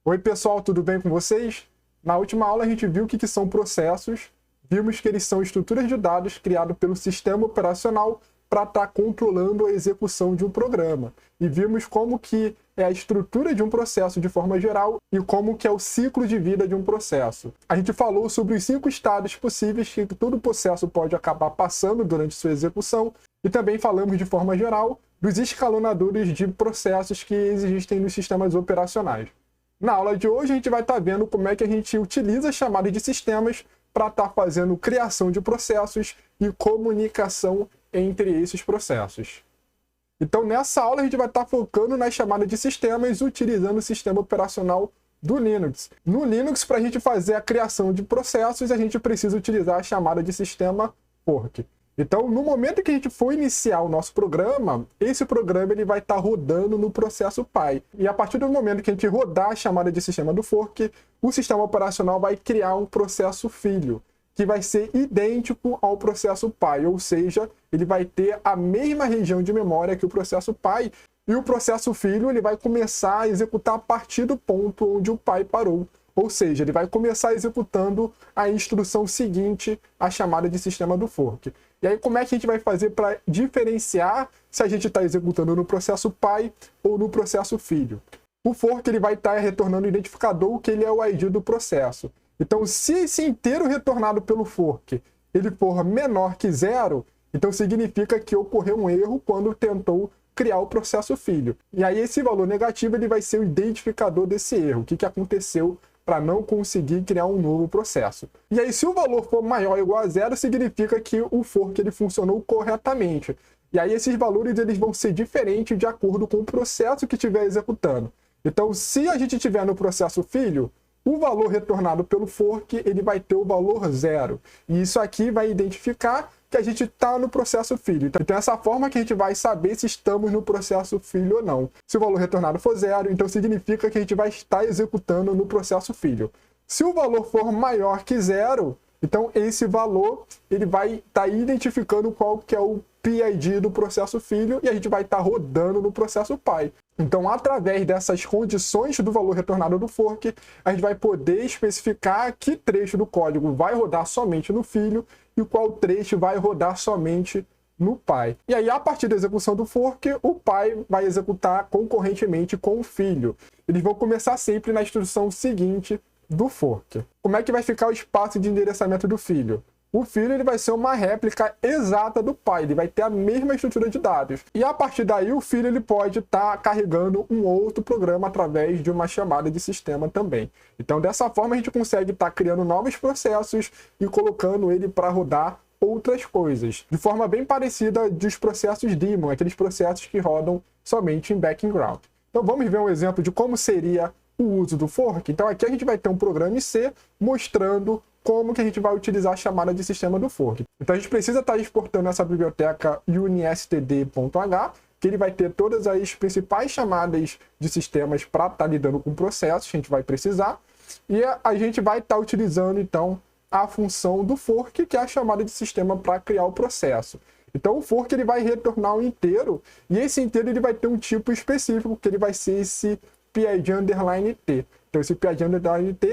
Oi pessoal, tudo bem com vocês? Na última aula a gente viu o que são processos, vimos que eles são estruturas de dados criadas pelo sistema operacional para estar controlando a execução de um programa. E vimos como que é a estrutura de um processo de forma geral e como que é o ciclo de vida de um processo. A gente falou sobre os 5 estados possíveis que todo processo pode acabar passando durante sua execução e também falamos de forma geral dos escalonadores de processos que existem nos sistemas operacionais. Na aula de hoje a gente vai estar vendo como é que a gente utiliza a chamada de sistemas para estar fazendo criação de processos e comunicação entre esses processos. Então nessa aula a gente vai estar focando na chamada de sistemas utilizando o sistema operacional do Linux. No Linux, para a gente fazer a criação de processos, a gente precisa utilizar a chamada de sistema fork. Então, no momento que a gente for iniciar o nosso programa, esse programa ele vai estar rodando no processo pai. E a partir do momento que a gente rodar a chamada de sistema do fork, o sistema operacional vai criar um processo filho, que vai ser idêntico ao processo pai, ou seja, ele vai ter a mesma região de memória que o processo pai, e o processo filho ele vai começar a executar a partir do ponto onde o pai parou. Ou seja, ele vai começar executando a instrução seguinte à chamada de sistema do fork. E aí, como é que a gente vai fazer para diferenciar se a gente está executando no processo pai ou no processo filho? O fork ele vai estar retornando o identificador, que ele é o ID do processo. Então, se esse inteiro retornado pelo fork ele for menor que 0, então significa que ocorreu um erro quando tentou criar o processo filho. E aí, esse valor negativo ele vai ser o identificador desse erro. O que aconteceu para não conseguir criar um novo processo. E aí, se o valor for maior ou igual a 0, significa que o fork ele funcionou corretamente. E aí, esses valores eles vão ser diferentes de acordo com o processo que estiver executando. Então, se a gente estiver no processo filho, o valor retornado pelo fork ele vai ter o valor 0. E isso aqui vai identificar que a gente está no processo filho. Então, essa forma que a gente vai saber se estamos no processo filho ou não. Se o valor retornado for 0, então significa que a gente vai estar executando no processo filho. Se o valor for maior que 0, então esse valor ele vai estar identificando qual que é o PID do processo filho e a gente vai estar rodando no processo pai. Então, através dessas condições do valor retornado do fork, a gente vai poder especificar que trecho do código vai rodar somente no filho e qual trecho vai rodar somente no pai. E aí, a partir da execução do fork, o pai vai executar concorrentemente com o filho. Eles vão começar sempre na instrução seguinte do fork. Como é que vai ficar o espaço de endereçamento do filho? O filho ele vai ser uma réplica exata do pai, ele vai ter a mesma estrutura de dados. E a partir daí o filho ele pode estar carregando um outro programa através de uma chamada de sistema também. Então dessa forma a gente consegue estar criando novos processos e colocando ele para rodar outras coisas. De forma bem parecida dos processos daemon, aqueles processos que rodam somente em background. Então vamos ver um exemplo de como seria o uso do fork. Então aqui a gente vai ter um programa em C mostrando como que a gente vai utilizar a chamada de sistema do fork. Então a gente precisa estar exportando essa biblioteca unistd.h, que ele vai ter todas as principais chamadas de sistemas para estar lidando com processos que a gente vai precisar. E a gente vai estar utilizando então a função do fork, que é a chamada de sistema para criar o processo. Então o fork ele vai retornar um inteiro, e esse inteiro ele vai ter um tipo específico, que ele vai ser esse PID_T. Então esse PID_T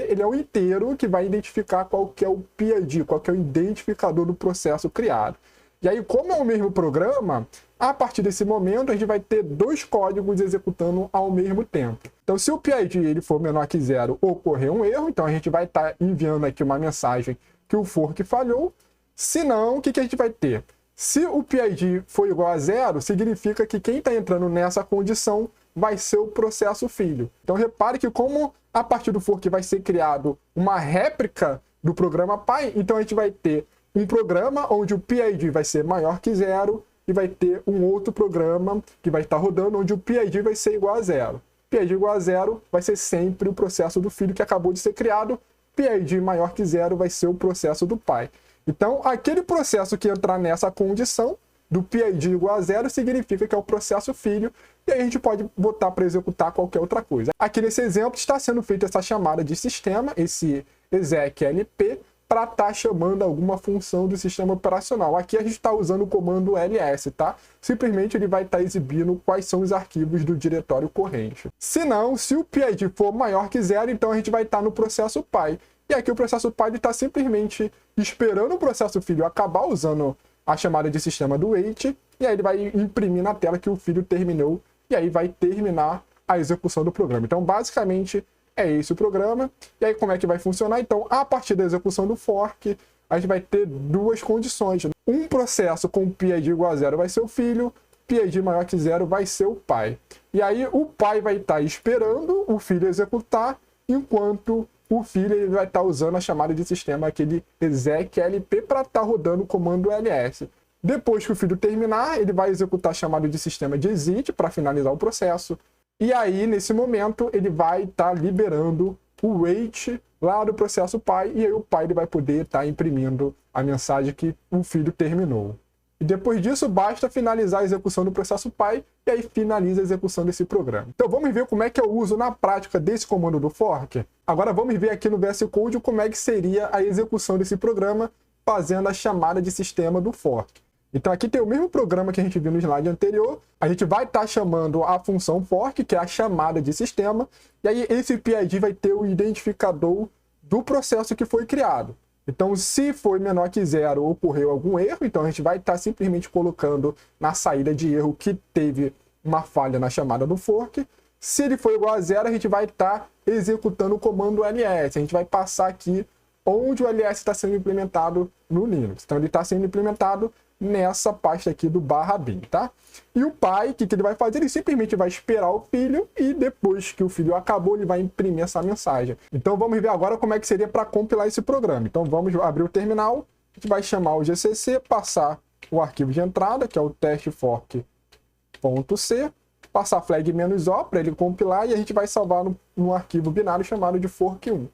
ele é um inteiro que vai identificar qual que é o PID, qual que é o identificador do processo criado. E aí, como é o mesmo programa, a partir desse momento a gente vai ter 2 códigos executando ao mesmo tempo. Então se o PID ele for menor que 0, ocorrer um erro, então a gente vai estar enviando aqui uma mensagem que o fork falhou. Se não, o que a gente vai ter? Se o PID for igual a 0, significa que quem está entrando nessa condição vai ser o processo filho. Então repare que como a partir do fork vai ser criado uma réplica do programa pai, então a gente vai ter um programa onde o PID vai ser maior que 0 e vai ter um outro programa que vai estar rodando onde o PID vai ser igual a 0. PID igual a 0 vai ser sempre o processo do filho que acabou de ser criado, PID maior que 0 vai ser o processo do pai. Então aquele processo que entrar nessa condição do PID igual a 0 significa que é o processo filho, e aí a gente pode botar para executar qualquer outra coisa. Aqui nesse exemplo está sendo feita essa chamada de sistema, esse execlp, para estar chamando alguma função do sistema operacional. Aqui a gente está usando o comando ls, tá? Simplesmente ele vai estar exibindo quais são os arquivos do diretório corrente. Se não, se o PID for maior que 0, então a gente vai estar no processo pai. E aqui o processo pai está simplesmente esperando o processo filho acabar usando a chamada de sistema do wait, e aí ele vai imprimir na tela que o filho terminou, e aí vai terminar a execução do programa. Então, basicamente, é esse o programa. E aí, como é que vai funcionar? Então, a partir da execução do fork, a gente vai ter duas condições. Um processo com PID igual a 0 vai ser o filho, PID maior que 0 vai ser o pai. E aí, o pai vai estar esperando o filho executar, enquanto o filho ele vai estar usando a chamada de sistema, aquele execlp, para estar rodando o comando ls. Depois que o filho terminar, ele vai executar a chamada de sistema de exit para finalizar o processo. E aí, nesse momento, ele vai estar liberando o wait lá do processo pai, e aí o pai ele vai poder estar imprimindo a mensagem que o filho terminou. E depois disso, basta finalizar a execução do processo pai, e aí finaliza a execução desse programa. Então vamos ver como é que eu uso na prática desse comando do fork. Agora vamos ver aqui no VS Code como é que seria a execução desse programa fazendo a chamada de sistema do fork. Então aqui tem o mesmo programa que a gente viu no slide anterior. A gente vai estar chamando a função fork, que é a chamada de sistema, e aí esse PID vai ter o identificador do processo que foi criado. Então, se for menor que 0 ocorreu algum erro, então a gente vai estar simplesmente colocando na saída de erro que teve uma falha na chamada do fork. Se ele for igual a 0, a gente vai estar executando o comando ls. A gente vai passar aqui onde o ls está sendo implementado no Linux. Então, ele está sendo implementado nessa pasta aqui do /bin, tá? E o pai, o que ele vai fazer? Ele simplesmente vai esperar o filho e depois que o filho acabou, ele vai imprimir essa mensagem. Então vamos ver agora como é que seria para compilar esse programa. Então vamos abrir o terminal, a gente vai chamar o GCC, passar o arquivo de entrada, que é o testfork.c, passar flag "-o para ele compilar e a gente vai salvar no arquivo binário chamado de fork1.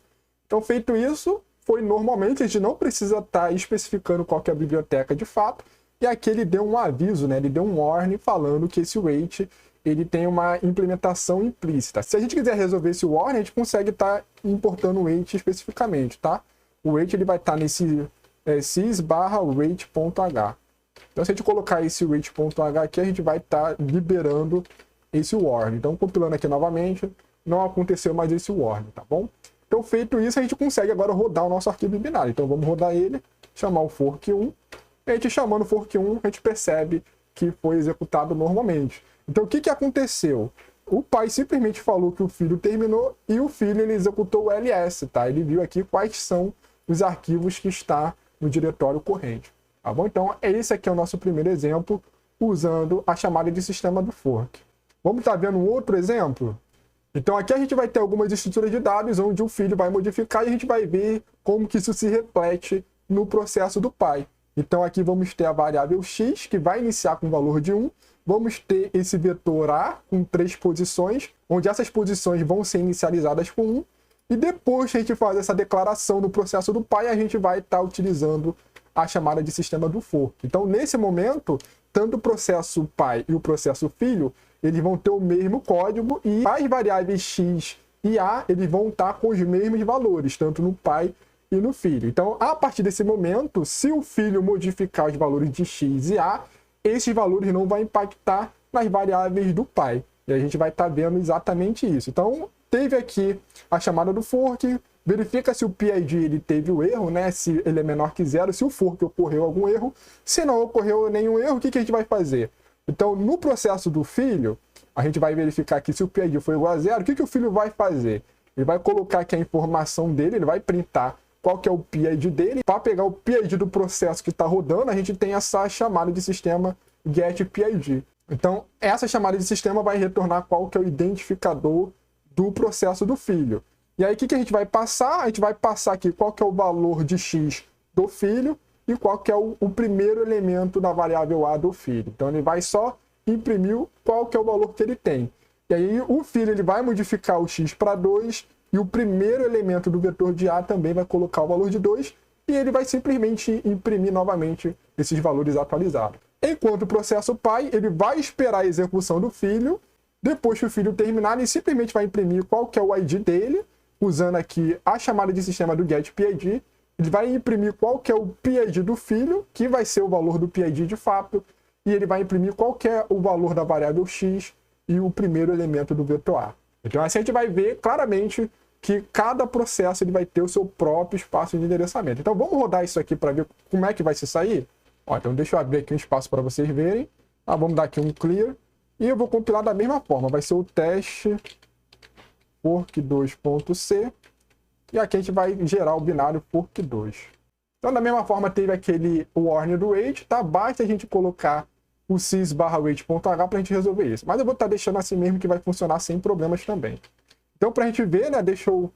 Então feito isso, foi normalmente, a gente não precisa estar especificando qual que é a biblioteca de fato, e aqui ele deu um aviso, né? Ele deu um warning falando que esse wait ele tem uma implementação implícita. Se a gente quiser resolver esse warning, a gente consegue estar importando o wait especificamente, tá? O wait ele vai estar nesse sys/wait.h. Então se a gente colocar esse wait.h aqui, a gente vai estar liberando esse warning. Então compilando aqui novamente, não aconteceu mais esse warning, tá bom? Então, feito isso, a gente consegue agora rodar o nosso arquivo binário. Então, vamos rodar ele, chamar o fork1. E a gente chamando o fork1, a gente percebe que foi executado normalmente. Então, o que aconteceu? O pai simplesmente falou que o filho terminou e o filho ele executou o ls, tá? Ele viu aqui quais são os arquivos que está no diretório corrente, tá bom? Então, esse aqui é o nosso primeiro exemplo usando a chamada de sistema do fork. Vamos estar vendo um outro exemplo? Então aqui a gente vai ter algumas estruturas de dados onde o filho vai modificar e a gente vai ver como que isso se reflete no processo do pai. Então aqui vamos ter a variável x, que vai iniciar com o valor de 1. Vamos ter esse vetor a com 3 posições, onde essas posições vão ser inicializadas com 1. E depois que a gente faz essa declaração no processo do pai, a gente vai estar utilizando a chamada de sistema do fork. Então nesse momento, tanto o processo pai e o processo filho, eles vão ter o mesmo código e as variáveis x e a eles vão estar com os mesmos valores, tanto no pai e no filho. Então, a partir desse momento, se o filho modificar os valores de x e a, esses valores não vão impactar nas variáveis do pai. E a gente vai estar vendo exatamente isso. Então, teve aqui a chamada do fork, verifica se o PID ele teve o erro, né? Se ele é menor que 0, se o fork ocorreu algum erro. Se não ocorreu nenhum erro, o que a gente vai fazer? Então, no processo do filho, a gente vai verificar aqui se o PID foi igual a 0, o que o filho vai fazer? Ele vai colocar aqui a informação dele, ele vai printar qual que é o PID dele. Para pegar o PID do processo que está rodando, a gente tem essa chamada de sistema getPID. Então, essa chamada de sistema vai retornar qual que é o identificador do processo do filho. E aí, o que a gente vai passar? A gente vai passar aqui qual que é o valor de x do filho, e qual que é o primeiro elemento da variável a do filho. Então, ele vai só imprimir qual que é o valor que ele tem. E aí, o filho ele vai modificar o x para 2, e o primeiro elemento do vetor de a também vai colocar o valor de 2, e ele vai simplesmente imprimir novamente esses valores atualizados. Enquanto o processo pai, ele vai esperar a execução do filho, depois que o filho terminar, ele simplesmente vai imprimir qual que é o ID dele, usando aqui a chamada de sistema do getPID, ele vai imprimir qual que é o PID do filho, que vai ser o valor do PID de fato, e ele vai imprimir qual que é o valor da variável x e o primeiro elemento do vetor A. Então assim a gente vai ver claramente que cada processo ele vai ter o seu próprio espaço de endereçamento. Então vamos rodar isso aqui para ver como é que vai se sair? Ó, então deixa eu abrir aqui um espaço para vocês verem. Vamos dar aqui um clear. E eu vou compilar da mesma forma. Vai ser o teste fork2.c. E aqui a gente vai gerar o binário fork2. Então da mesma forma teve aquele warn do wait, tá? Basta a gente colocar o sys/wait.h para a gente resolver isso. Mas eu vou estar deixando assim mesmo que vai funcionar sem problemas também. Então, para a gente ver, né, deixa eu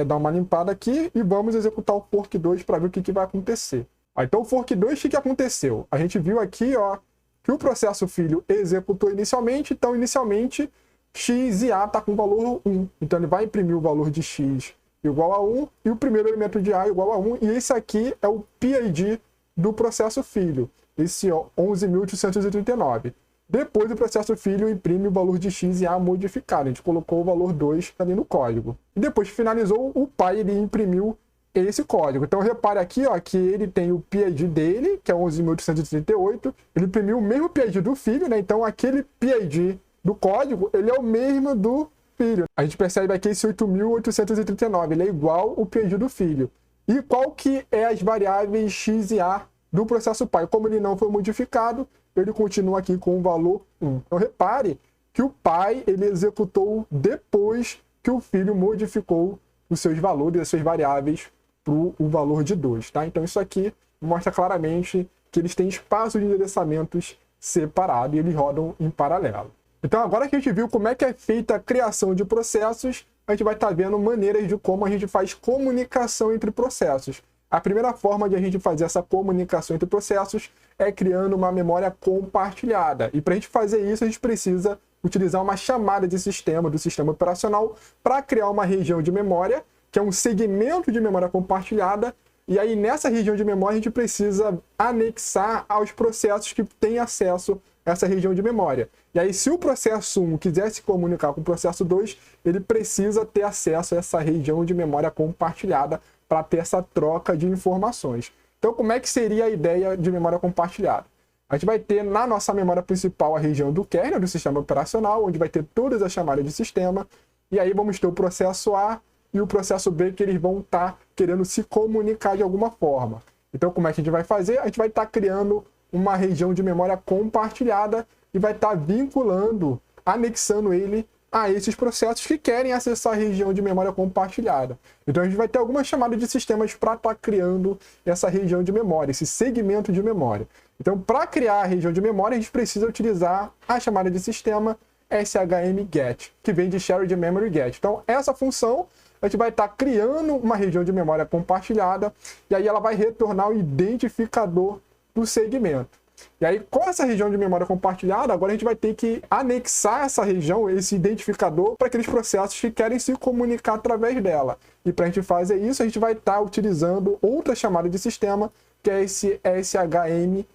dar uma limpada aqui e vamos executar o fork2 para ver o que vai acontecer. Então, o fork2, o que aconteceu? A gente viu aqui ó, que o processo filho executou inicialmente, então, inicialmente, x e a está com o valor 1. Então, ele vai imprimir o valor de x igual a 1 e o primeiro elemento de a igual a 1. E esse aqui é o PID do processo filho, esse 11.839. Depois o processo filho imprime o valor de x e a modificado. A gente colocou o valor 2 ali no código. E depois que finalizou, o pai ele imprimiu esse código. Então repare aqui ó, que ele tem o PID dele, que é 11.838. Ele imprimiu o mesmo PID do filho, né? Então aquele PID do código, ele é o mesmo do filho. A gente percebe aqui esse 8.839, ele é igual o PID do filho. E qual que é as variáveis x e a do processo pai? Como ele não foi modificado, ele continua aqui com o valor 1. Então repare que o pai ele executou depois que o filho modificou os seus valores, as suas variáveis, para o valor de 2. Tá? Então isso aqui mostra claramente que eles têm espaço de endereçamentos separado e eles rodam em paralelo. Então agora que a gente viu como é que é feita a criação de processos, a gente vai estar vendo maneiras de como a gente faz comunicação entre processos. A primeira forma de a gente fazer essa comunicação entre processos é criando uma memória compartilhada. E para a gente fazer isso, a gente precisa utilizar uma chamada de sistema, do sistema operacional, para criar uma região de memória, que é um segmento de memória compartilhada. E aí, nessa região de memória, a gente precisa anexar aos processos que têm acesso a essa região de memória. E aí, se o processo 1 quiser se comunicar com o processo 2, ele precisa ter acesso a essa região de memória compartilhada para ter essa troca de informações. Então, como é que seria a ideia de memória compartilhada? A gente vai ter na nossa memória principal a região do kernel, do sistema operacional, onde vai ter todas as chamadas de sistema, e aí vamos ter o processo A e o processo B, que eles vão estar querendo se comunicar de alguma forma. Então, como é que a gente vai fazer? A gente vai estar criando uma região de memória compartilhada e vai estar vinculando, anexando ele a esses processos que querem acessar a região de memória compartilhada. Então a gente vai ter algumas chamadas de sistemas para estar criando essa região de memória, esse segmento de memória. Então, para criar a região de memória, a gente precisa utilizar a chamada de sistema shmget, que vem de Shared Memory Get. Então, essa função, a gente vai estar criando uma região de memória compartilhada, e aí ela vai retornar o identificador do segmento. E aí, com essa região de memória compartilhada, agora a gente vai ter que anexar essa região, esse identificador, para aqueles processos que querem se comunicar através dela. E para a gente fazer isso, a gente vai estar utilizando outra chamada de sistema, que é esse shmAtt,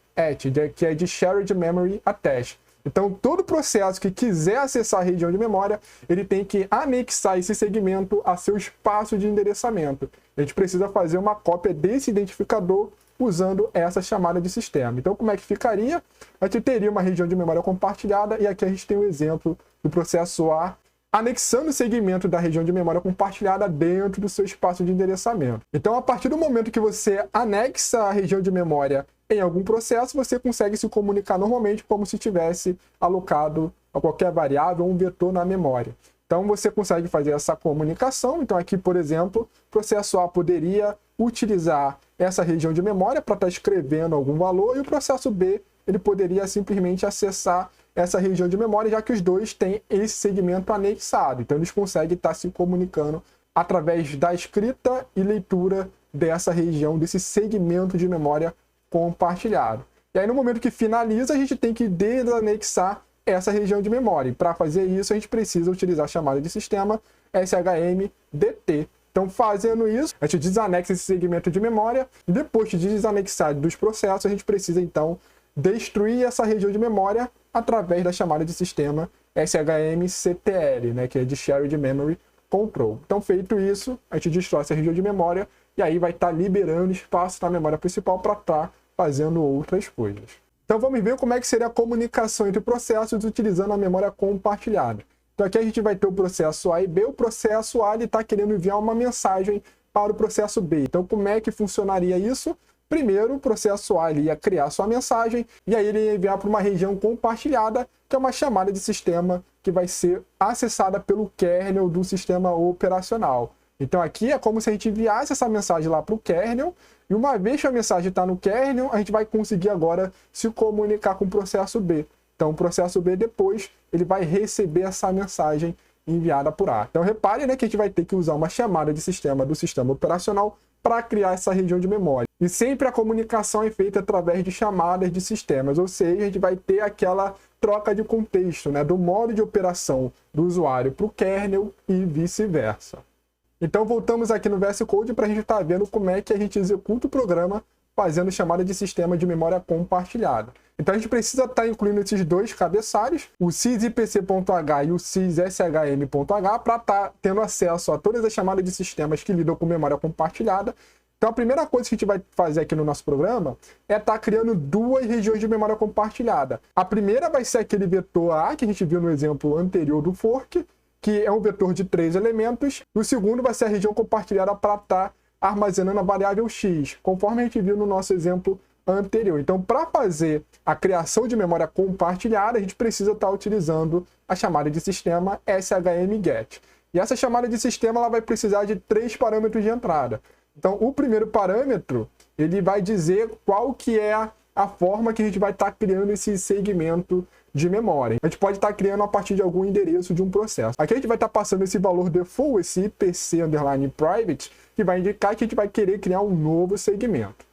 que é de Shared Memory Attach. Então, todo processo que quiser acessar a região de memória, ele tem que anexar esse segmento a seu espaço de endereçamento. A gente precisa fazer uma cópia desse identificador usando essa chamada de sistema. Então, como é que ficaria? A gente teria uma região de memória compartilhada, e aqui a gente tem o exemplo do processo A anexando o segmento da região de memória compartilhada dentro do seu espaço de endereçamento. Então, a partir do momento que você anexa a região de memória em algum processo, você consegue se comunicar normalmente como se tivesse alocado a qualquer variável ou um vetor na memória. Então, você consegue fazer essa comunicação. Então, aqui, por exemplo, o processo A poderia utilizar essa região de memória para estar escrevendo algum valor, e o processo B ele poderia simplesmente acessar essa região de memória, já que os dois têm esse segmento anexado. Então, eles conseguem estar se comunicando através da escrita e leitura dessa região, desse segmento de memória compartilhado. E aí, no momento que finaliza, a gente tem que desanexar essa região de memória. E para fazer isso, a gente precisa utilizar a chamada de sistema shmdt. Então, fazendo isso, a gente desanexa esse segmento de memória, e depois de desanexar dos processos, a gente precisa, então, destruir essa região de memória através da chamada de sistema shmctl, né, que é de Shared Memory Control. Então, feito isso, a gente destrói essa região de memória, e aí vai estar liberando espaço na memória principal para estar fazendo outras coisas. Então vamos ver como é que seria a comunicação entre processos utilizando a memória compartilhada. Então aqui a gente vai ter o processo A e B. O processo A está querendo enviar uma mensagem para o processo B. Então como é que funcionaria isso? Primeiro, o processo A ia criar sua mensagem e aí ele ia enviar para uma região compartilhada, que é uma chamada de sistema que vai ser acessada pelo kernel do sistema operacional. Então aqui é como se a gente enviasse essa mensagem lá para o kernel, e uma vez que a mensagem está no kernel, a gente vai conseguir agora se comunicar com o processo B. Então o processo B depois ele vai receber essa mensagem enviada por A. Então repare, né, que a gente vai ter que usar uma chamada de sistema do sistema operacional para criar essa região de memória. E sempre a comunicação é feita através de chamadas de sistemas, ou seja, a gente vai ter aquela troca de contexto, né, do modo de operação do usuário para o kernel e vice-versa. Então voltamos aqui no VS Code para a gente estar vendo como é que a gente executa o programa fazendo chamada de sistema de memória compartilhada. Então a gente precisa estar incluindo esses dois cabeçalhos, o sysipc.h e o sysSHM.h, para estar tendo acesso a todas as chamadas de sistemas que lidam com memória compartilhada. Então a primeira coisa que a gente vai fazer aqui no nosso programa é estar criando duas regiões de memória compartilhada. A primeira vai ser aquele vetor A, que a gente viu no exemplo anterior do fork, que é um vetor de 3 elementos. O segundo vai ser a região compartilhada para estar armazenando a variável x, conforme a gente viu no nosso exemplo anterior. Então, para fazer a criação de memória compartilhada, a gente precisa estar utilizando a chamada de sistema shmget. E essa chamada de sistema ela vai precisar de 3 parâmetros de entrada. Então, o primeiro parâmetro, ele vai dizer qual que é a forma que a gente vai estar criando esse segmento de memória. A gente pode estar criando a partir de algum endereço de um processo. Aqui a gente vai estar passando esse valor default, esse IPC_private, que vai indicar que a gente vai querer criar um novo segmento.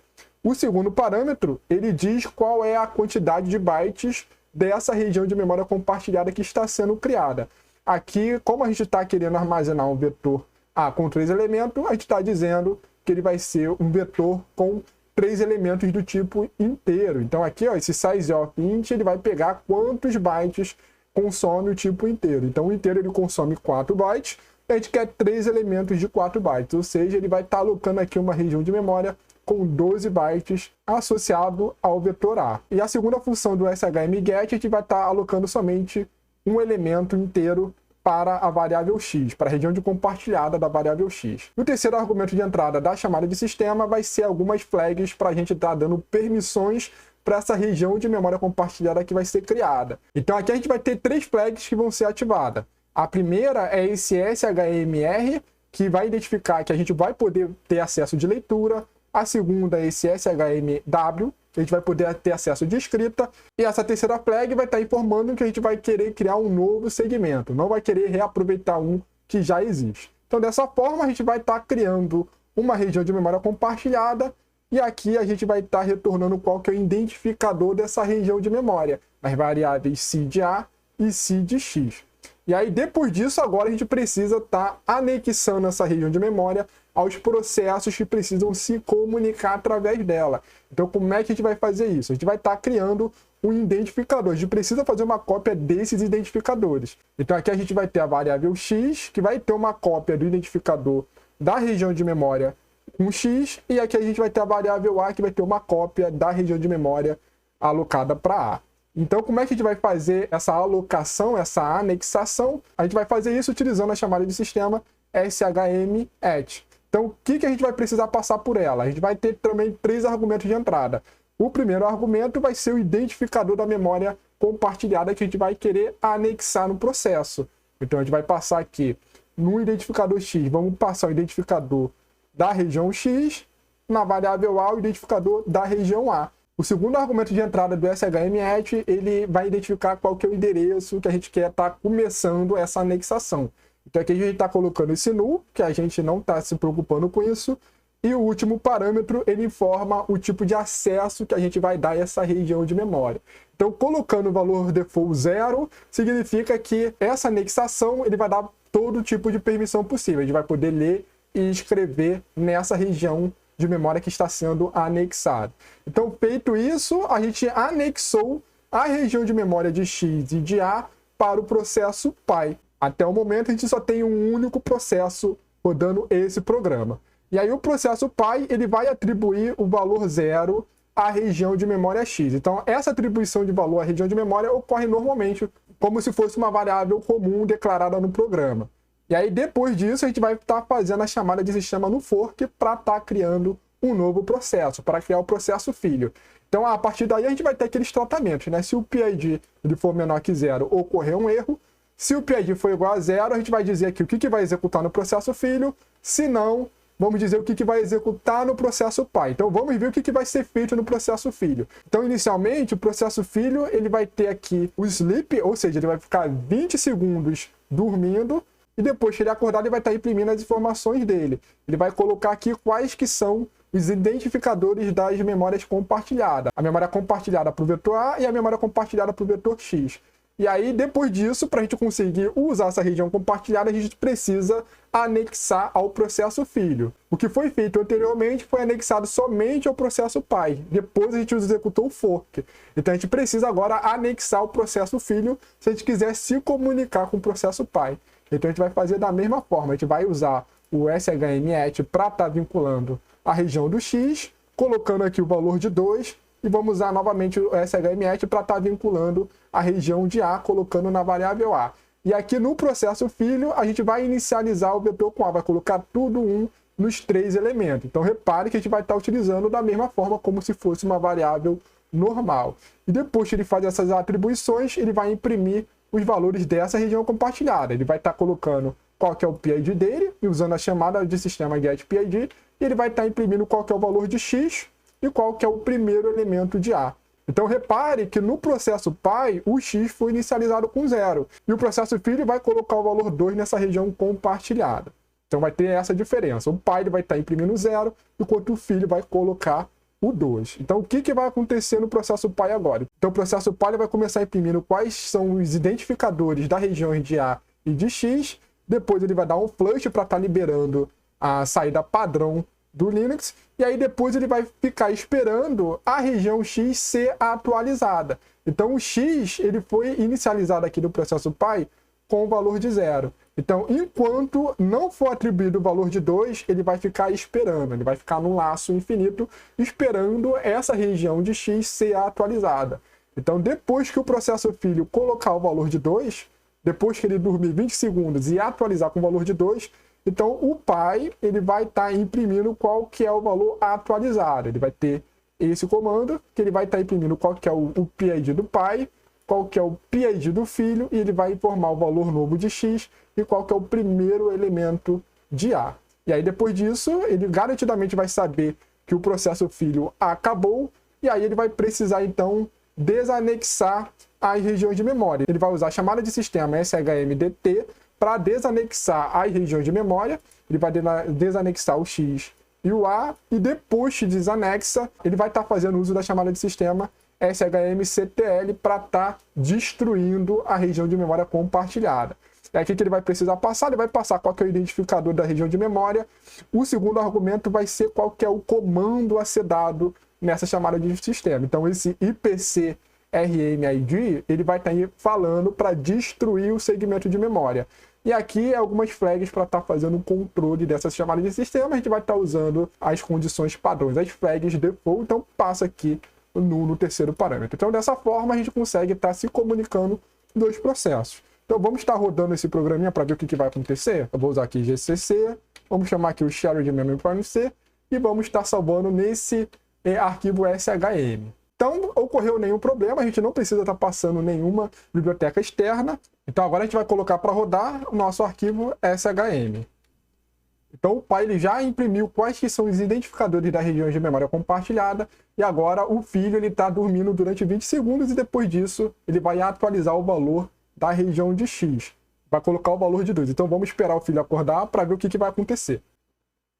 O segundo parâmetro, ele diz qual é a quantidade de bytes dessa região de memória compartilhada que está sendo criada. Aqui, como a gente está querendo armazenar um vetor A com 3 elementos, a gente está dizendo que ele vai ser um vetor com 3 elementos do tipo inteiro. Então aqui, ó, esse sizeOf_int, ele vai pegar quantos bytes consome o tipo inteiro. Então o inteiro ele consome 4 bytes, e a gente quer 3 elementos de 4 bytes, ou seja, ele vai estar alocando aqui uma região de memória com 12 bytes associado ao vetor A. E a segunda função do shmget, a gente vai estar alocando somente um elemento inteiro para a variável x, para a região de compartilhada da variável x. O terceiro argumento de entrada da chamada de sistema vai ser algumas flags para a gente estar dando permissões para essa região de memória compartilhada que vai ser criada. Então aqui a gente vai ter 3 flags que vão ser ativadas. A primeira é esse shmr, que vai identificar que a gente vai poder ter acesso de leitura. A segunda é esse shmw, que a gente vai poder ter acesso de escrita. E essa terceira flag vai estar informando que a gente vai querer criar um novo segmento, não vai querer reaproveitar um que já existe. Então dessa forma a gente vai estar criando uma região de memória compartilhada, e aqui a gente vai estar retornando qual que é o identificador dessa região de memória, as variáveis C de A e C de X. E aí, depois disso, agora a gente precisa estar anexando essa região de memória aos processos que precisam se comunicar através dela. Então, como é que a gente vai fazer isso? A gente vai estar criando um identificador. A gente precisa fazer uma cópia desses identificadores. Então, aqui a gente vai ter a variável x, que vai ter uma cópia do identificador da região de memória com x, e aqui a gente vai ter a variável a, que vai ter uma cópia da região de memória alocada para A. Então, como é que a gente vai fazer essa alocação, essa anexação? A gente vai fazer isso utilizando a chamada de sistema shmAt. Então, o que a gente vai precisar passar por ela? A gente vai ter também 3 argumentos de entrada. O primeiro argumento vai ser o identificador da memória compartilhada que a gente vai querer anexar no processo. Então, a gente vai passar aqui no identificador x, vamos passar o identificador da região x, na variável a, o identificador da região a. O segundo argumento de entrada do shmAt, ele vai identificar qual que é o endereço que a gente quer estar começando essa anexação. Então aqui a gente está colocando esse null, que a gente não está se preocupando com isso. E o último parâmetro, ele informa o tipo de acesso que a gente vai dar a essa região de memória. Então colocando o valor default 0, significa que essa anexação ele vai dar todo tipo de permissão possível. A gente vai poder ler e escrever nessa região de memória que está sendo anexado. Então, feito isso, a gente anexou a região de memória de X e de A para o processo pai. Até o momento, a gente só tem um único processo rodando esse programa. E aí o processo pai, ele vai atribuir o valor 0 à região de memória x. Então, essa atribuição de valor à região de memória ocorre normalmente como se fosse uma variável comum declarada no programa. E aí, depois disso, a gente vai estar fazendo a chamada de sistema no fork para estar criando um novo processo, para criar o processo filho. Então, a partir daí, a gente vai ter aqueles tratamentos, né? Se o PID ele for menor que 0, ocorrer um erro. Se o PID for igual a 0, a gente vai dizer aqui o que vai executar no processo filho. Se não, vamos dizer o que vai executar no processo pai. Então, vamos ver o que vai ser feito no processo filho. Então, inicialmente, o processo filho ele vai ter aqui o sleep, ou seja, ele vai ficar 20 segundos dormindo, e depois que ele acordar, ele vai estar imprimindo as informações dele. Ele vai colocar aqui quais que são os identificadores das memórias compartilhadas. A memória compartilhada para o vetor A e a memória compartilhada para o vetor X. E aí, depois disso, para a gente conseguir usar essa região compartilhada, a gente precisa anexar ao processo filho. O que foi feito anteriormente foi anexado somente ao processo pai. Depois a gente executou o fork. Então a gente precisa agora anexar o processo filho se a gente quiser se comunicar com o processo pai. Então a gente vai fazer da mesma forma. A gente vai usar o SHM-ET para estar vinculando a região do X, colocando aqui o valor de 2, e vamos usar novamente o SHM-ET para estar vinculando a região de A, colocando na variável A. E aqui no processo filho, a gente vai inicializar o vetor com A, vai colocar tudo 1 nos 3 elementos. Então repare que a gente vai estar utilizando da mesma forma como se fosse uma variável normal. E depois que ele faz essas atribuições, ele vai imprimir os valores dessa região compartilhada. Ele vai estar colocando qual que é o PID dele, e usando a chamada de sistema getPID, e ele vai estar imprimindo qual que é o valor de X e qual que é o primeiro elemento de A. Então repare que no processo pai, o X foi inicializado com 0, e o processo filho vai colocar o valor 2 nessa região compartilhada. Então vai ter essa diferença. O pai ele vai estar imprimindo 0, enquanto o filho vai colocar o 2. Então o que vai acontecer no processo pai agora? Então o processo pai ele vai começar imprimindo quais são os identificadores das regiões de A e de X. Depois ele vai dar um flush para estar liberando a saída padrão do Linux, e aí depois ele vai ficar esperando a região X ser atualizada. Então o X ele foi inicializado aqui no processo pai com o valor de 0. Então, enquanto não for atribuído o valor de 2, ele vai ficar esperando, ele vai ficar num laço infinito esperando essa região de X ser atualizada. Então, depois que o processo filho colocar o valor de 2, depois que ele dormir 20 segundos e atualizar com o valor de 2, então o pai ele vai estar imprimindo qual que é o valor atualizado. Ele vai ter esse comando, que ele vai estar imprimindo qual que é o PID do pai, qual que é o PID do filho, e ele vai informar o valor novo de X e qual que é o primeiro elemento de A. E aí depois disso, ele garantidamente vai saber que o processo filho acabou, e aí ele vai precisar então desanexar as regiões de memória. Ele vai usar a chamada de sistema SHMDT para desanexar as regiões de memória. Ele vai desanexar o X e o A, e depois que desanexa, ele vai estar fazendo uso da chamada de sistema SHMCTL para estar destruindo a região de memória compartilhada. É aqui que ele vai precisar passar, ele vai passar qual que é o identificador da região de memória. O segundo argumento vai ser qual que é o comando a ser dado nessa chamada de sistema. Então esse IPC RMID, ele vai estar falando para destruir o segmento de memória. E aqui algumas flags para estar fazendo o controle dessa chamada de sistema. A gente vai estar usando as condições padrões, as flags default, então passa aqui no terceiro parâmetro. Então dessa forma a gente consegue estar se comunicando dos processos. Então vamos estar rodando esse programinha para ver o que vai acontecer. Eu vou usar aqui GCC, vamos chamar aqui o Shared Memory Prime C e vamos estar salvando nesse arquivo SHM. Então, ocorreu nenhum problema, a gente não precisa estar passando nenhuma biblioteca externa. Então, agora a gente vai colocar para rodar o nosso arquivo SHM. Então, o pai ele já imprimiu quais que são os identificadores das regiões de memória compartilhada, e agora o filho está dormindo durante 20 segundos, e depois disso ele vai atualizar o valor da região de X. Vai colocar o valor de 2. Então, vamos esperar o filho acordar para ver o que vai acontecer.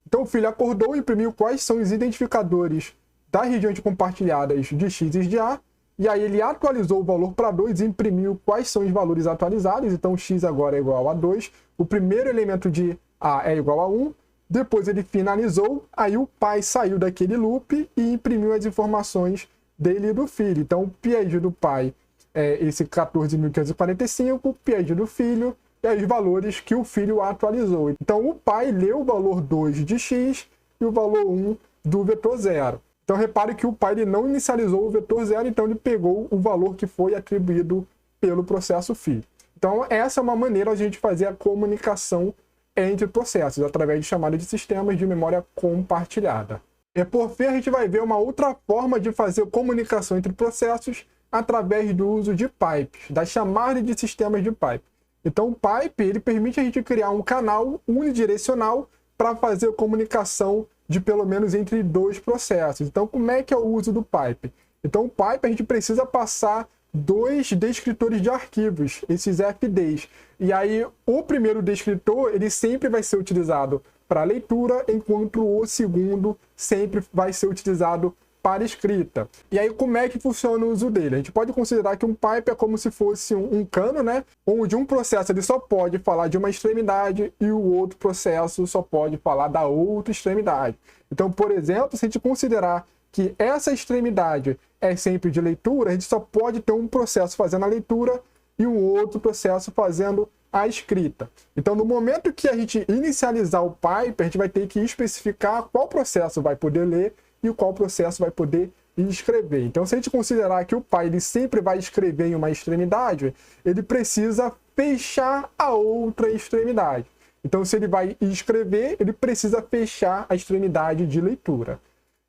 Então, o filho acordou e imprimiu quais são os identificadores das regiões compartilhadas de X e de A, e aí ele atualizou o valor para 2 e imprimiu quais são os valores atualizados. Então, X agora é igual a 2, o primeiro elemento de A é igual a 1, depois ele finalizou, aí o pai saiu daquele loop e imprimiu as informações dele e do filho. Então, o PID do pai é esse 14.545, o PID do filho, e aí os valores que o filho atualizou. Então, o pai leu o valor 2 de X e o valor 1 do vetor 0. Então, repare que o pai ele não inicializou o vetor 0, então ele pegou o valor que foi atribuído pelo processo filho. Então, essa é uma maneira de a gente fazer a comunicação entre processos, através de chamada de sistemas de memória compartilhada. E, por fim, a gente vai ver uma outra forma de fazer comunicação entre processos através do uso de pipes, da chamada de sistemas de pipe. Então, o pipe ele permite a gente criar um canal unidirecional para fazer comunicação de pelo menos entre dois processos. Então, como é que é o uso do pipe? Então, o pipe a gente precisa passar dois descritores de arquivos, esses FDs. E aí, o primeiro descritor, ele sempre vai ser utilizado para leitura, enquanto o segundo sempre vai ser utilizado para escrita. E aí, como é que funciona o uso dele? A gente pode considerar que um pipe é como se fosse um cano, né? Onde um processo ele só pode falar de uma extremidade e o outro processo só pode falar da outra extremidade. Então, por exemplo, se a gente considerar que essa extremidade é sempre de leitura, a gente só pode ter um processo fazendo a leitura e um outro processo fazendo a escrita. Então, no momento que a gente inicializar o pipe, a gente vai ter que especificar qual processo vai poder ler e qual processo vai poder escrever. Então, se a gente considerar que o pai ele sempre vai escrever em uma extremidade, ele precisa fechar a outra extremidade. Então, se ele vai escrever, ele precisa fechar a extremidade de leitura.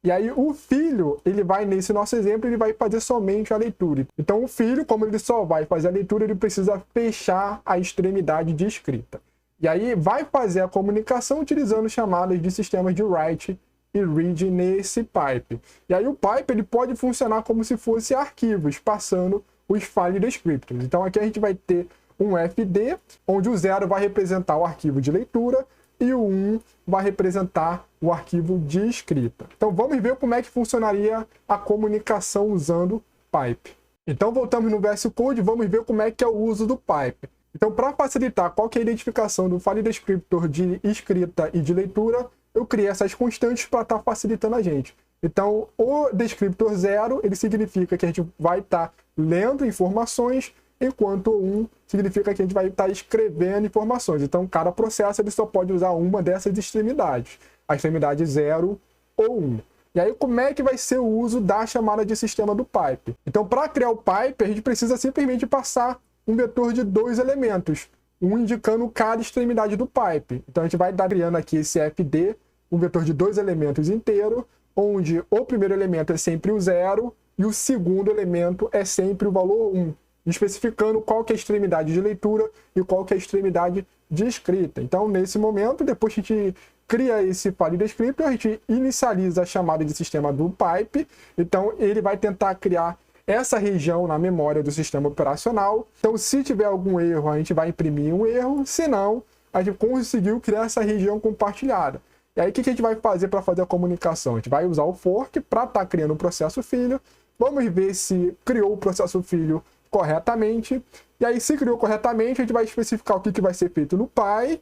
E aí o filho, ele vai, nesse nosso exemplo, ele vai fazer somente a leitura. Então o filho, como ele só vai fazer a leitura, ele precisa fechar a extremidade de escrita. E aí vai fazer a comunicação utilizando chamadas de sistemas de write e read nesse pipe. E aí o pipe ele pode funcionar como se fosse arquivos, passando os file descriptors. Então aqui a gente vai ter um FD, onde o 0 vai representar o arquivo de leitura e o 1 vai representar o arquivo de escrita. Então vamos ver como é que funcionaria a comunicação usando pipe. Então voltamos no VS Code, vamos ver como é que é o uso do pipe. Então, para facilitar qual que é a identificação do file descriptor de escrita e de leitura, eu criei essas constantes para estar facilitando a gente. Então, o descriptor 0, ele significa que a gente vai estar lendo informações, enquanto o 1 significa que a gente vai estar escrevendo informações. Então, cada processo ele só pode usar uma dessas extremidades, a extremidade 0 ou 1. E aí, como é que vai ser o uso da chamada de sistema do pipe? Então, para criar o pipe, a gente precisa simplesmente passar um vetor de dois elementos, um indicando cada extremidade do pipe. Então, a gente vai estar criando aqui esse FD, um vetor de dois elementos inteiro, onde o primeiro elemento é sempre o 0 e o segundo elemento é sempre o valor 1, especificando qual que é a extremidade de leitura e qual que é a extremidade de escrita. Então, nesse momento, depois que a gente cria esse file descriptor, a gente inicializa a chamada de sistema do pipe. Então, ele vai tentar criar essa região na memória do sistema operacional. Então, se tiver algum erro, a gente vai imprimir um erro. Se não, a gente conseguiu criar essa região compartilhada. E aí, o que a gente vai fazer para fazer a comunicação? A gente vai usar o fork para estar criando o processo filho. Vamos ver se criou o processo filho corretamente. E aí, se criou corretamente, a gente vai especificar o que vai ser feito no pai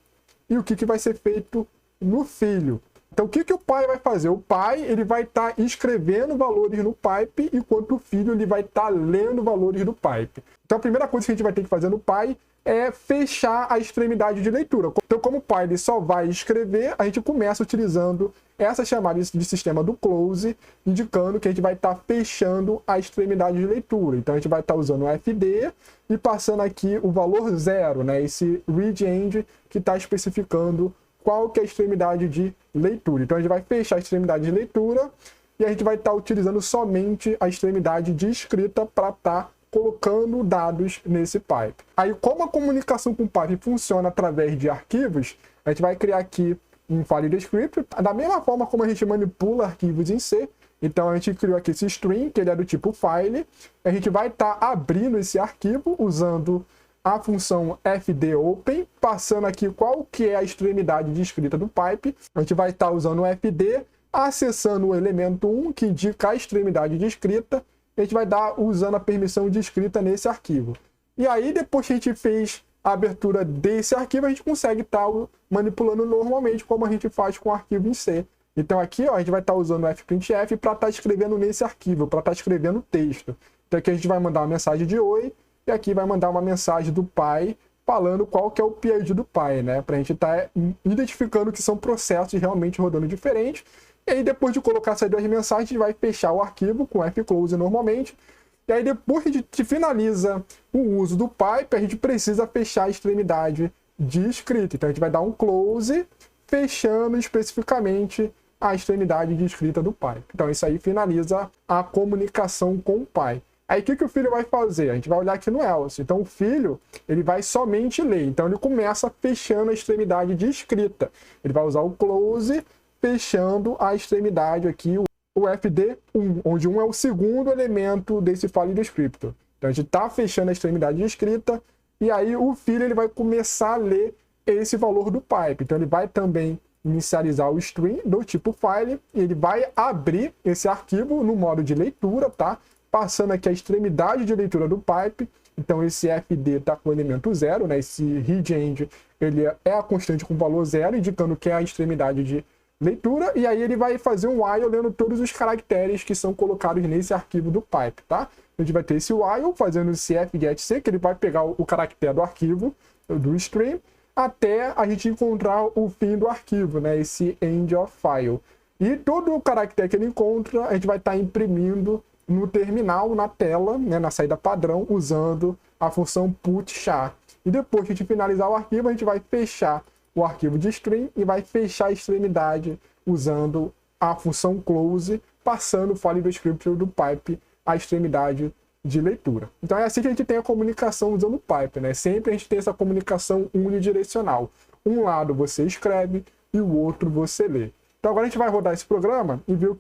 e o que vai ser feito no filho. Então, o que o pai vai fazer? O pai ele vai estar escrevendo valores no pipe, enquanto o filho ele vai estar lendo valores do pipe. Então, a primeira coisa que a gente vai ter que fazer no pai é fechar a extremidade de leitura. Então, como o pai ele só vai escrever, a gente começa utilizando essa chamada de sistema do close, indicando que a gente vai estar fechando a extremidade de leitura. Então, a gente vai estar usando o FD e passando aqui o valor 0, né? Esse readEnd que está especificando qual que é a extremidade de leitura. Então, a gente vai fechar a extremidade de leitura e a gente vai estar utilizando somente a extremidade de escrita para estar colocando dados nesse pipe. Aí, como a comunicação com o pipe funciona através de arquivos, a gente vai criar aqui um file descriptor, da mesma forma como a gente manipula arquivos em C. Então, a gente criou aqui esse string, que ele é do tipo file. A gente vai estar abrindo esse arquivo usando a função fdopen, passando aqui qual que é a extremidade de escrita do pipe. A gente vai estar usando o fd, acessando o elemento 1, que indica a extremidade de escrita. A gente vai dar usando a permissão de escrita nesse arquivo. E aí, depois que a gente fez a abertura desse arquivo, a gente consegue estar manipulando normalmente, como a gente faz com o arquivo em C. Então aqui, ó, a gente vai estar usando o fprintf para estar escrevendo nesse arquivo, para estar escrevendo texto. Então aqui a gente vai mandar uma mensagem de oi, e aqui vai mandar uma mensagem do pai falando qual que é o PID do pai, né? Para a gente estar identificando que são processos realmente rodando diferentes. E aí, depois de colocar essas duas mensagens, a gente vai fechar o arquivo com fclose normalmente. E aí, depois que a gente finaliza o uso do pipe, a gente precisa fechar a extremidade de escrita. Então, a gente vai dar um close, fechando especificamente a extremidade de escrita do pipe. Então, isso aí finaliza a comunicação com o pai. Aí, o que o filho vai fazer? A gente vai olhar aqui no else. Então, o filho, ele vai somente ler. Então, ele começa fechando a extremidade de escrita. Ele vai usar o close, fechando a extremidade aqui, o FD1, onde 1 é o segundo elemento desse file descriptor. Então, a gente está fechando a extremidade de escrita, e aí o filho ele vai começar a ler esse valor do pipe. Então, ele vai também inicializar o string do tipo file, e ele vai abrir esse arquivo no modo de leitura, tá? Passando aqui a extremidade de leitura do pipe. Então, esse FD está com o elemento 0, né? Esse readEnd, ele é a constante com valor 0, indicando que é a extremidade de leitura, e aí ele vai fazer um while lendo todos os caracteres que são colocados nesse arquivo do pipe, tá? A gente vai ter esse while fazendo esse fgetC, que ele vai pegar o caractere do arquivo, do stream, até a gente encontrar o fim do arquivo, né? Esse end of file. E todo o caractere que ele encontra, a gente vai estar imprimindo no terminal, na tela, né? Na saída padrão, usando a função put_char. E depois que a gente finalizar o arquivo, a gente vai fechar o arquivo de string e vai fechar a extremidade usando a função close, passando o file descriptor do pipe à extremidade de leitura. Então é assim que a gente tem a comunicação usando o pipe, né? Sempre a gente tem essa comunicação unidirecional. Um lado você escreve e o outro você lê. Então agora a gente vai rodar esse programa e ver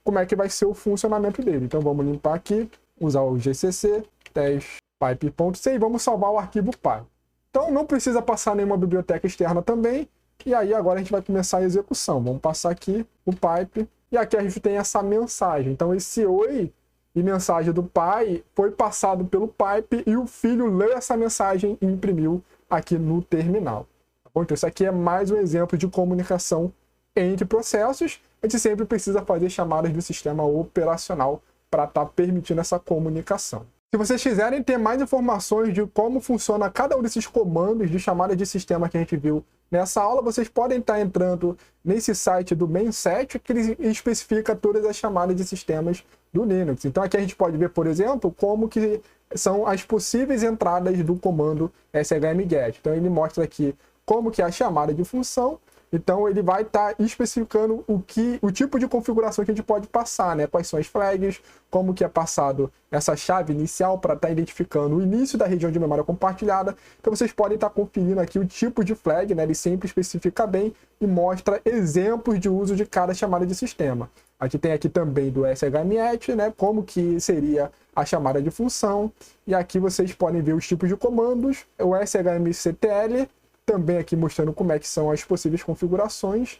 como é que vai ser o funcionamento dele. Então vamos limpar aqui, usar o gcc test pipe.c e vamos salvar o arquivo pipe. Então, não precisa passar nenhuma biblioteca externa também. E aí, agora a gente vai começar a execução. Vamos passar aqui o pipe. E aqui a gente tem essa mensagem. Então, esse oi e mensagem do pai foi passado pelo pipe e o filho leu essa mensagem e imprimiu aqui no terminal. Tá bom? Então, isso aqui é mais um exemplo de comunicação entre processos. A gente sempre precisa fazer chamadas do sistema operacional para estar permitindo essa comunicação. Se vocês quiserem ter mais informações de como funciona cada um desses comandos de chamada de sistema que a gente viu nessa aula, vocês podem estar entrando nesse site do mainset, que ele especifica todas as chamadas de sistemas do Linux. Então aqui a gente pode ver, por exemplo, como que são as possíveis entradas do comando shrmget. Então ele mostra aqui como que é a chamada de função. Então ele vai estar especificando o tipo de configuração que a gente pode passar, né? Quais são as flags, como que é passado essa chave inicial para estar identificando o início da região de memória compartilhada. Então vocês podem estar conferindo aqui o tipo de flag, né? Ele sempre especifica bem e mostra exemplos de uso de cada chamada de sistema. A gente tem aqui também do shrmet, né? Como que seria a chamada de função. E aqui vocês podem ver os tipos de comandos, o shrmctl, também aqui mostrando como é que são as possíveis configurações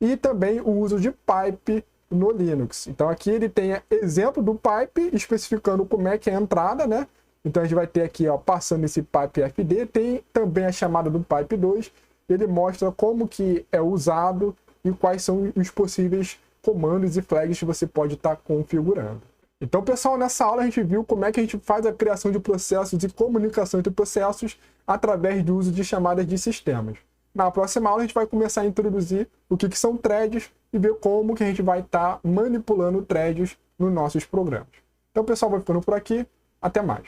e também o uso de pipe no Linux. Então aqui ele tem exemplo do pipe especificando como é que é a entrada, né? Então a gente vai ter aqui, ó, passando esse pipe FD, tem também a chamada do pipe 2, ele mostra como que é usado e quais são os possíveis comandos e flags que você pode estar configurando. Então, pessoal, nessa aula a gente viu como é que a gente faz a criação de processos e comunicação entre processos através do uso de chamadas de sistemas. Na próxima aula a gente vai começar a introduzir o que são threads e ver como que a gente vai estar manipulando threads nos nossos programas. Então, pessoal, vai ficando por aqui. Até mais.